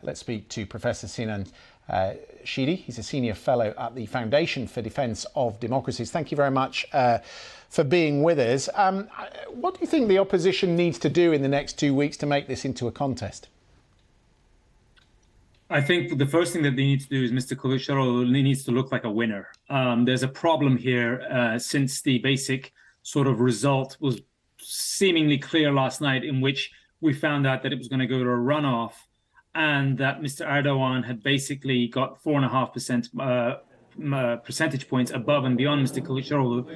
let's speak to Professor Sinan Ciddi. He's a senior fellow at the Foundation for Defence of Democracies. Thank you very much for being with us. What do you think the opposition needs to do in the next 2 weeks to make this into a contest? I think the first thing that they need to do is Mr. Kılıçdaroğlu needs to look like a winner. There's a problem here since the basic sort of result was seemingly clear last night, in which we found out that it was going to go to a runoff, and that Mr. Erdogan had basically got 4.5% percentage points above and beyond Mr. Kılıçdaroğlu.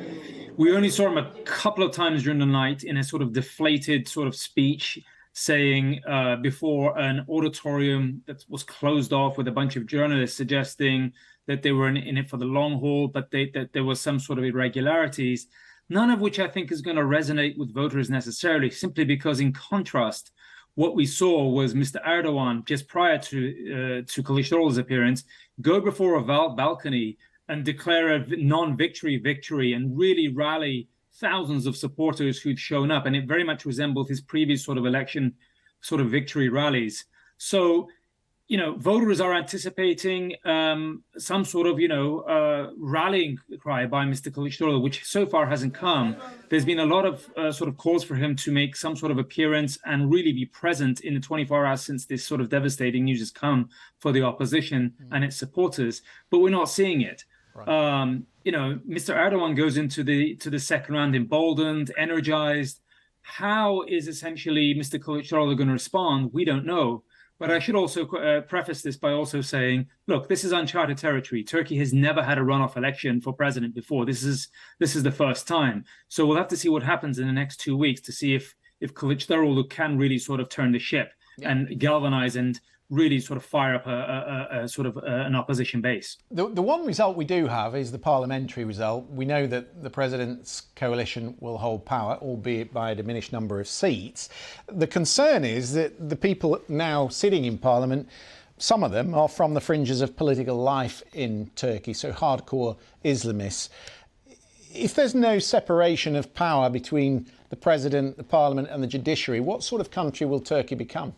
We only saw him a couple of times during the night in a sort of deflated sort of speech, saying before an auditorium that was closed off with a bunch of journalists, suggesting that they were in it for the long haul, but that there was some sort of irregularities, none of which I think is going to resonate with voters necessarily, simply because in contrast, what we saw was Mr. Erdogan, just prior to Kılıçdaroğlu's appearance, go before a balcony and declare a non-victory and really rally thousands of supporters who'd shown up. And it very much resembled his previous sort of election sort of victory rallies. So, voters are anticipating some sort of, rallying cry by Mr. Kılıçdaroğlu, which so far hasn't come. There's been a lot of sort of calls for him to make some sort of appearance and really be present in the 24 hours since this sort of devastating news has come for the opposition and its supporters, but we're not seeing it. Right. Mr. Erdogan goes into the second round emboldened, energized. How is essentially Mr. Kılıçdaroğlu going to respond? We don't know. But I should also preface this by also saying, look, this is uncharted territory. Turkey has never had a runoff election for president before. This is the first time. So we'll have to see what happens in the next 2 weeks to see if Kılıçdaroğlu can really sort of turn the ship and galvanize and really sort of fire up an opposition base. The one result we do have is the parliamentary result. We know that the president's coalition will hold power, albeit by a diminished number of seats. The concern is that the people now sitting in parliament, some of them are from the fringes of political life in Turkey, so hardcore Islamists. If there's no separation of power between the president, the parliament and the judiciary, what sort of country will Turkey become?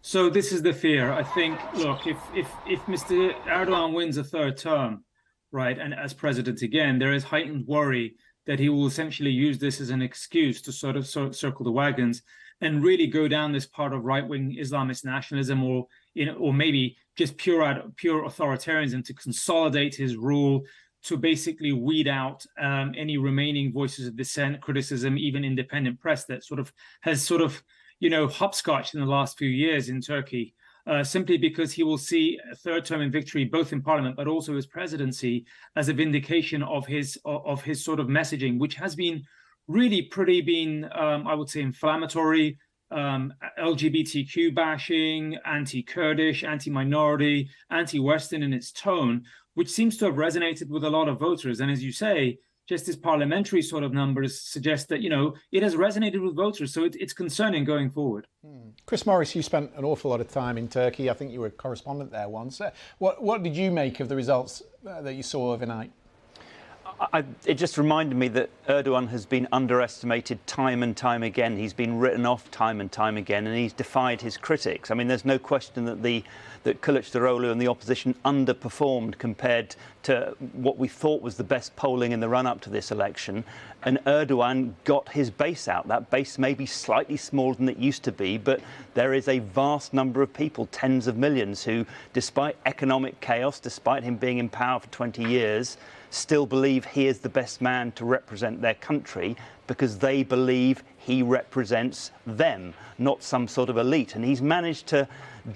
So this is the fear. I think, look, if Mr. Erdogan wins a third term, right, and as president again, there is heightened worry that he will essentially use this as an excuse to sort of circle the wagons and really go down this part of right-wing Islamist nationalism, or maybe just pure authoritarianism, to consolidate his rule, to basically weed out any remaining voices of dissent, criticism, even independent press that has hopscotched in the last few years in Turkey, simply because he will see a third term in victory, both in parliament, but also his presidency, as a vindication of his sort of messaging, which has been really I would say, inflammatory, LGBTQ bashing, anti-Kurdish, anti-minority, anti-Western in its tone, which seems to have resonated with a lot of voters. And as you say, just as parliamentary sort of numbers suggest that, it has resonated with voters. So it's concerning going forward. Chris Morris, you spent an awful lot of time in Turkey. I think you were a correspondent there once. What did you make of the results that you saw overnight? It just reminded me that Erdogan has been underestimated time and time again. He's been written off time and time again, and he's defied his critics. I mean, there's no question that Kılıçdaroğlu and the opposition underperformed compared to what we thought was the best polling in the run-up to this election. And Erdogan got his base out. That base may be slightly smaller than it used to be, but there is a vast number of people, tens of millions, who, despite economic chaos, despite him being in power for 20 years, still believe he is the best man to represent their country, because they believe he represents them, not some sort of elite. And he's managed to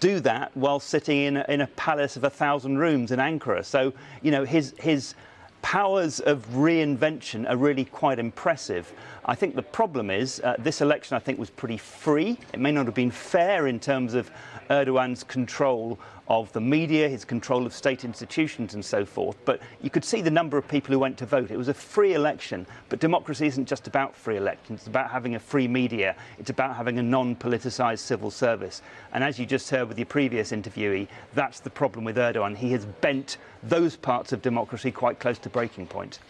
do that while sitting in a palace of 1,000 rooms in Ankara. So, his powers of reinvention are really quite impressive. I think the problem is this election, I think, was pretty free. It may not have been fair in terms of Erdogan's control of the media, his control of state institutions and so forth. But you could see the number of people who went to vote. It was a free election. But democracy isn't just about free elections. It's about having a free media. It's about having a non-politicised civil service. And as you just heard with your previous interviewee, that's the problem with Erdogan. He has bent those parts of democracy quite close to breaking point.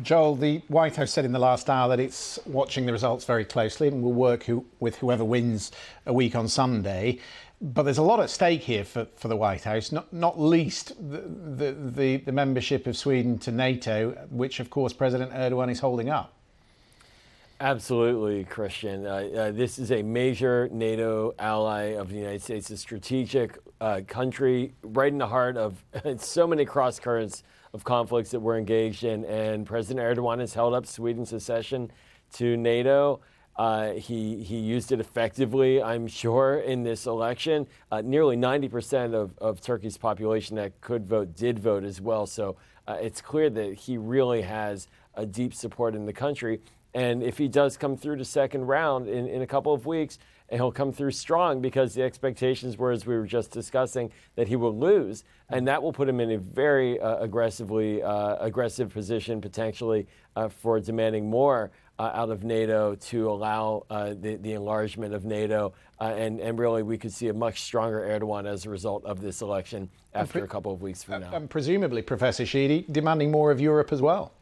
Joel, the White House said in the last hour that it's watching the results very closely and will work with whoever wins a week on Sunday. But there's a lot at stake here for the White House, not least the membership of Sweden to NATO, which of course President Erdogan is holding up. Absolutely, Christian. This is a major NATO ally of the United States, a strategic country right in the heart of so many cross currents of conflicts that we're engaged in. And President Erdogan has held up Sweden's accession to NATO. He used it effectively, I'm sure, in this election. Nearly 90% of Turkey's population that could vote did vote as well. So it's clear that he really has a deep support in the country. And if he does come through the second round in a couple of weeks, and he'll come through strong, because the expectations were, as we were just discussing, that he will lose. And that will put him in a very aggressive position, potentially, for demanding more out of NATO to allow the enlargement of NATO. And really, we could see a much stronger Erdogan as a result of this election after a couple of weeks from now. And presumably, Professor Ciddi, demanding more of Europe as well.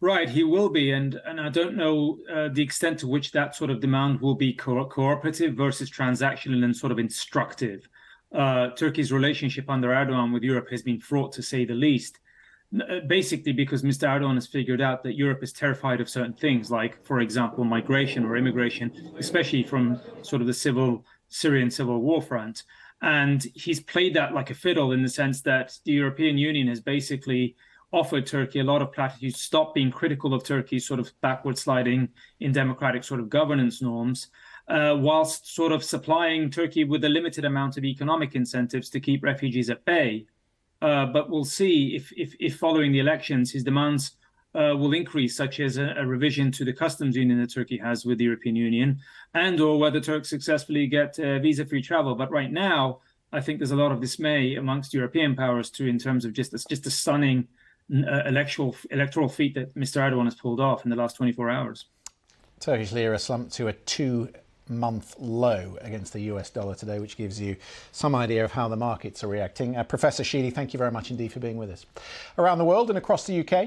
Right, he will be, and I don't know the extent to which that sort of demand will be cooperative versus transactional and sort of instructive. Turkey's relationship under Erdogan with Europe has been fraught, to say the least, basically because Mr. Erdogan has figured out that Europe is terrified of certain things, like, for example, migration or immigration, especially from sort of the Syrian civil war front. And he's played that like a fiddle, in the sense that the European Union has basically offered Turkey a lot of platitudes, stop being critical of Turkey's sort of backward sliding in democratic sort of governance norms, whilst sort of supplying Turkey with a limited amount of economic incentives to keep refugees at bay. But we'll see if following the elections, his demands will increase, such as a revision to the customs union that Turkey has with the European Union, and or whether Turks successfully get visa-free travel. But right now, I think there's a lot of dismay amongst European powers too, in terms of just a stunning electoral feat that Mr. Erdogan has pulled off in the last 24 hours. Turkish lira slumped to a 2-month low against the US dollar today, which gives you some idea of how the markets are reacting. Professor Ciddi, thank you very much indeed for being with us. Around the world and across the UK,